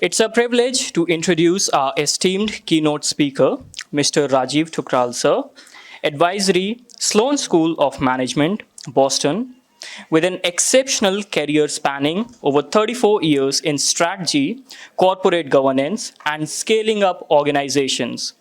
It's a privilege to introduce our esteemed keynote speaker, Mr. Rajeev Thukral, sir, Advisory, Sloan School of Management, Boston, with an exceptional career spanning over 34 years in strategy, corporate governance, and scaling up organizations.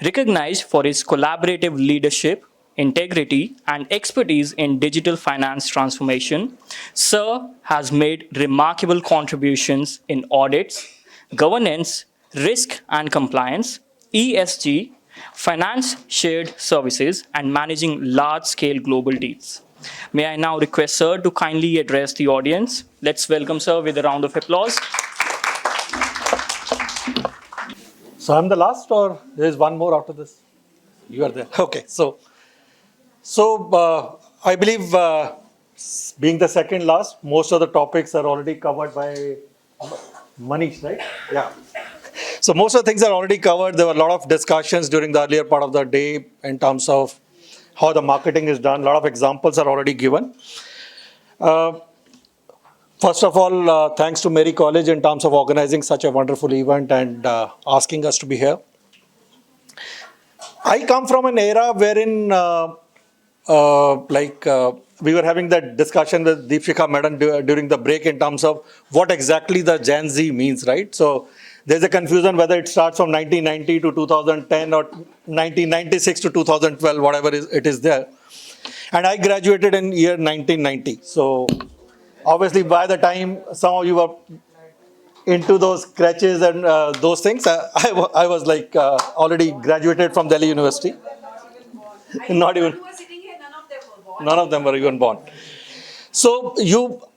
Recognized for his collaborative leadership, integrity, and expertise in digital finance transformation, Sir has made remarkable contributions in audits, governance, risk and compliance, ESG, finance shared services, and managing large scale global deals. May I now request Sir to kindly address the audience. Let's welcome Sir with a round of applause. So I'm the last, or there's one more after this? You are there. Okay. So I believe being the second last, most of the topics are already covered by Manish, right? Yeah. So most of the things are already covered. There were a lot of discussions during the earlier part of the day in terms of how the marketing is done. A lot of examples are already given. First of all, thanks to MERI College in terms of organizing such a wonderful event and asking us to be here. I come from an era wherein we were having that discussion with Deepshikha Madam during the break in terms of what exactly the GenZ means, right? So there's a confusion whether it starts from 1990 to 2010 or 1996 to 2012, whatever it is there. And I graduated in year 1990. So obviously, by the time some of you were into those scratches and those things, I was like already graduated from Delhi University. Not even. None of them were even born. So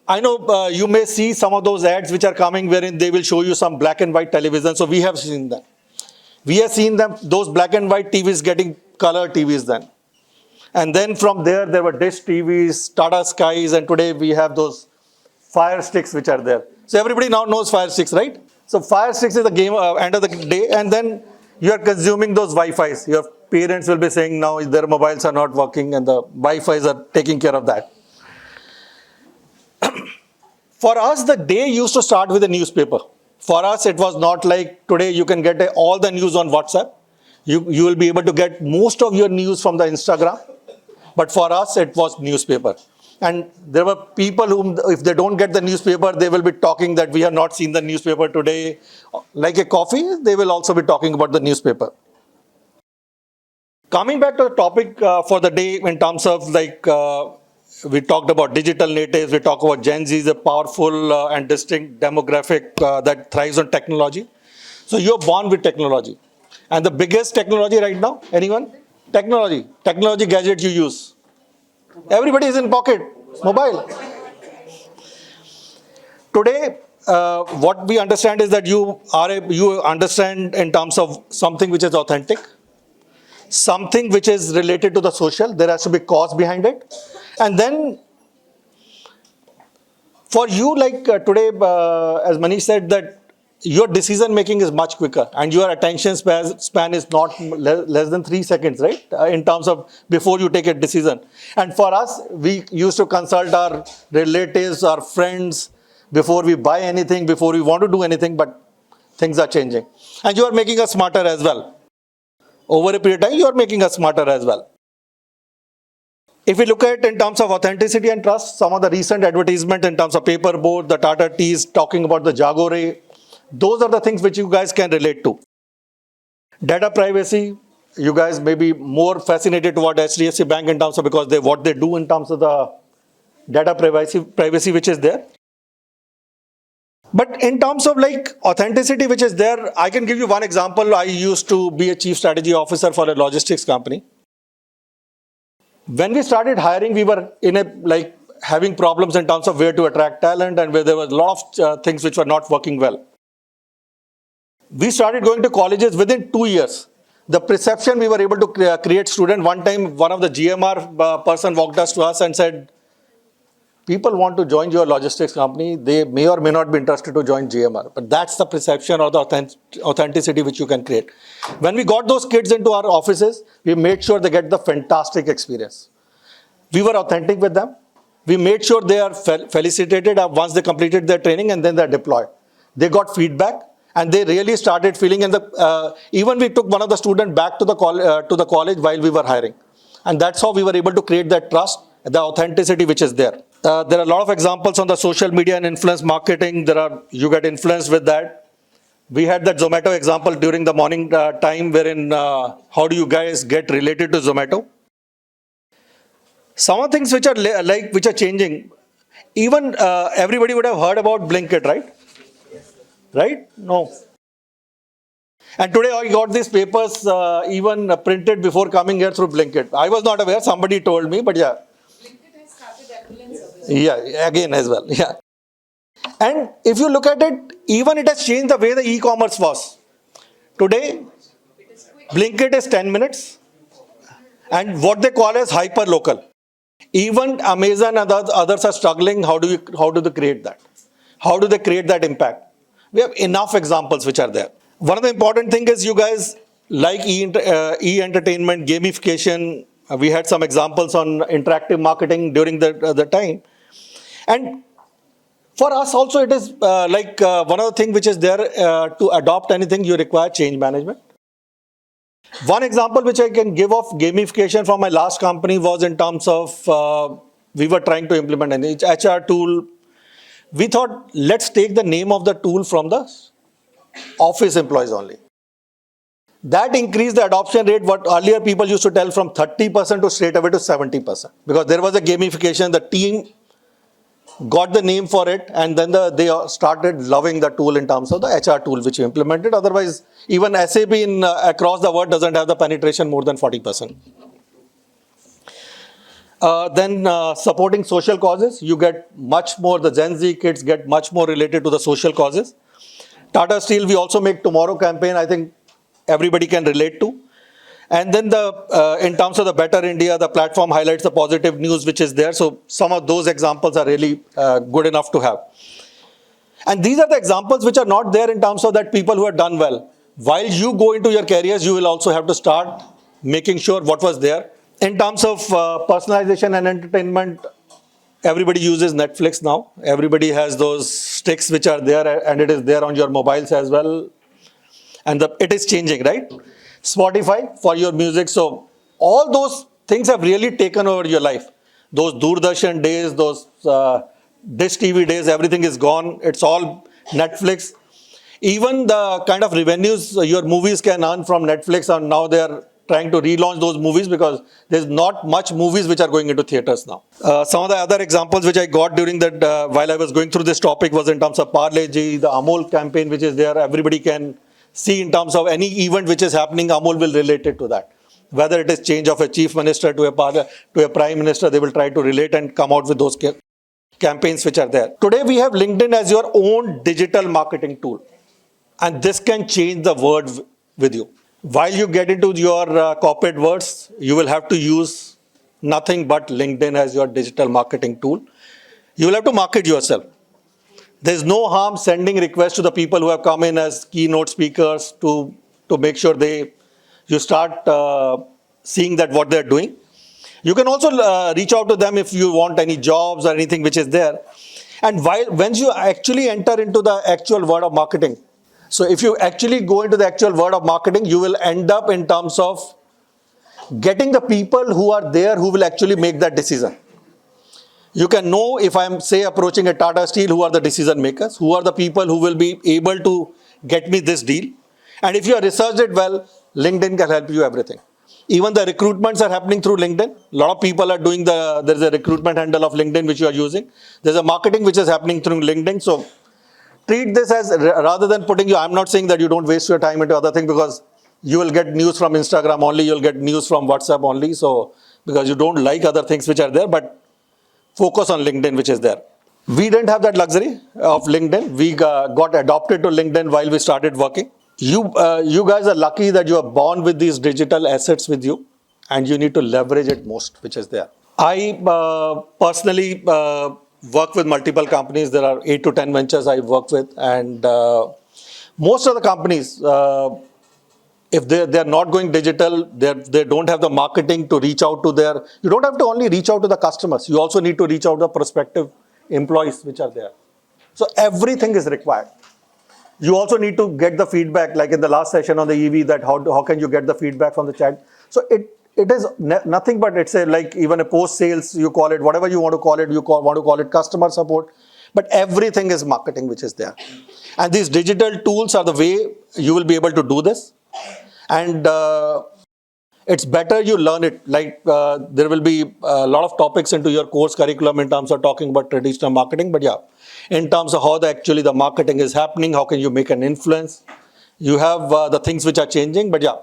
I know you may see some of those ads which are coming wherein they will show you some black and white television. So we have seen them. We have seen them, those black and white TVs getting color TVs then. And then from there were dish TVs, Tata Skies, and today we have those Fire Sticks which are there. So everybody now knows Fire Sticks, right? So Fire Sticks is the game end of the day, and then you are consuming those Wi-Fis. Your parents will be saying now their mobiles are not working and the Wi-Fis are taking care of that. For us, the day used to start with a newspaper. For us, it was not like today you can get all the news on WhatsApp. You will be able to get most of your news from the Instagram. But for us, it was newspaper. And there were people whom, if they don't get the newspaper, they will be talking that we have not seen the newspaper today. Like a coffee, they will also be talking about the newspaper. Coming back to the topic for the day in terms of we talked about digital natives, we talked about Gen Z is a powerful and distinct demographic that thrives on technology. So you're born with technology. And the biggest technology right now, anyone? Technology gadget you use. Everybody is in pocket, mobile. Today, what we understand is that you understand in terms of something which is authentic, something which is related to the social. There has to be cause behind it. And then for you, like today, as Manish said, that your decision making is much quicker and your attention span is not less than 3 seconds, right? In terms of before you take a decision. And for us, we used to consult our relatives, our friends, before we buy anything, before we want to do anything, but things are changing. And you are making us smarter as well. Over a period of time, you are making us smarter as well. If we look at in terms of authenticity and trust, some of the recent advertisement in terms of paperboard, the Tata Teas talking about the Jagore, those are the things which you guys can relate to. Data privacy, you guys may be more fascinated toward HDFC Bank in terms of because what they do in terms of the data privacy which is there. But in terms of like authenticity which is there, I can give you one example. I used to be a chief strategy officer for a logistics company. When we started hiring, we were having problems in terms of where to attract talent and where there was a lot of things which were not working well. We started going to colleges within 2 years. The perception we were able to create student. One time, one of the GMR person walked us to us and said, people want to join your logistics company. They may or may not be interested to join GMR. But that's the perception or the authenticity which you can create. When we got those kids into our offices, we made sure they get the fantastic experience. We were authentic with them. We made sure they are felicitated once they completed their training and then they're deployed. they got feedback, and they really started feeling. And even we took one of the students back to the college while we were hiring, and that's how we were able to create that trust, the authenticity which is there. There are a lot of examples on the social media and influence marketing. You get influenced with that. We had that Zomato example during the morning time, wherein how do you guys get related to Zomato? Some of the things which are changing. Even everybody would have heard about Blinkit, right? Right? No. And today I got these papers even printed before coming here through Blinkit. I was not aware. Somebody told me, but yeah. Blinkit has started ambulance service. Yeah, again as well. Yeah. And if you look at it, even it has changed the way the e-commerce was. Today, Blinkit is 10 minutes, and what they call as hyper local. Even Amazon and others are struggling. How do they create that? How do they create that impact? We have enough examples which are there. One of the important things is you guys like e-entertainment, gamification. We had some examples on interactive marketing during the time. And for us also, it is one of the things which is there to adopt anything, you require change management. One example which I can give of gamification from my last company was in terms of we were trying to implement an HR tool. We thought, let's take the name of the tool from the office employees only. That increased the adoption rate, what earlier people used to tell, from 30% to straight away to 70%. Because there was a gamification, the team got the name for it, and then they started loving the tool in terms of the HR tool which we implemented. Otherwise, even SAP across the world doesn't have the penetration more than 40%. Then supporting social causes, you get much more, the Gen Z kids get much more related to the social causes. Tata Steel, we also make Tomorrow campaign, I think everybody can relate to. And then in terms of the Better India, the platform highlights the positive news which is there. So some of those examples are really good enough to have. And these are the examples which are not there in terms of that people who have done well. While you go into your careers, you will also have to start making sure what was there. In terms of personalization and entertainment, everybody uses Netflix now. Everybody has those sticks which are there, and it is there on your mobiles as well. And it is changing, right? Spotify for your music. So all those things have really taken over your life. Those Doordarshan days, those Dish TV days, everything is gone. It's all Netflix. Even the kind of revenues your movies can earn from Netflix, and now they're trying to relaunch those movies because there's not much movies which are going into theaters now. Some of the other examples which I got during that while I was going through this topic was in terms of Parle Ji, the Amul campaign which is there. Everybody can see in terms of any event which is happening, Amul will relate it to that. Whether it is change of a chief minister to a prime minister, they will try to relate and come out with those campaigns which are there. Today we have LinkedIn as your own digital marketing tool. And this can change the world with you. While you get into your corporate words, you will have to use nothing but LinkedIn as your digital marketing tool. You will have to market yourself. There's no harm sending requests to the people who have come in as keynote speakers to make sure you start seeing that what they're doing. You can also reach out to them if you want any jobs or anything which is there. And when you actually enter into the actual world of marketing, so if you actually go into the actual world of marketing, you will end up in terms of getting the people who are there who will actually make that decision. You can know if I'm, say, approaching a Tata Steel, who are the decision makers, who are the people who will be able to get me this deal. And if you have researched it well, LinkedIn can help you everything. Even the recruitments are happening through LinkedIn. A lot of people are doing there's a recruitment handle of LinkedIn which you are using. There's a marketing which is happening through LinkedIn. So treat this as, rather than putting I'm not saying that you don't waste your time into other things, because you will get news from Instagram only, you'll get news from WhatsApp only. So, because you don't like other things which are there, but focus on LinkedIn which is there. We didn't have that luxury of LinkedIn. We got adopted to LinkedIn while we started working. You guys are lucky that you are born with these digital assets with you, and you need to leverage it most, which is there. I personally work with multiple companies. There are 8 to 10 ventures I work with, and most of the companies, if they're not going digital, they don't have the marketing to reach out to you don't have to only reach out to the customers, you also need to reach out to the prospective employees which are there. So everything is required. You also need to get the feedback, like in the last session on the EV, that how can you get the feedback from the chat. So it is nothing but, it's a, like even a post sales, you call it whatever you want to call it, want to call it customer support, but everything is marketing which is there. And these digital tools are the way you will be able to do this. And it's better you learn it. Like there will be a lot of topics into your course curriculum in terms of talking about traditional marketing, but yeah, in terms of how actually the marketing is happening, how can you make an influence, you have the things which are changing. But yeah,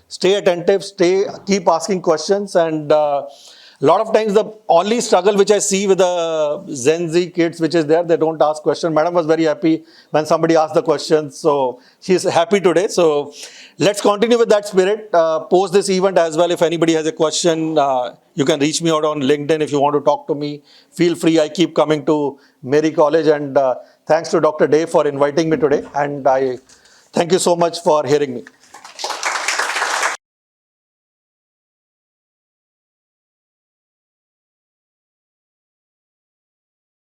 stay attentive, keep asking questions. And a lot of times the only struggle which I see with the Gen Z kids which is there, they don't ask questions. Madam was very happy when somebody asked the questions, so she's happy today. So let's continue with that spirit. Post this event as well. If anybody has a question, you can reach me out on LinkedIn. If you want to talk to me, feel free. I keep coming to MERI College, and thanks to Dr. Dave for inviting me today. And I thank you so much for hearing me.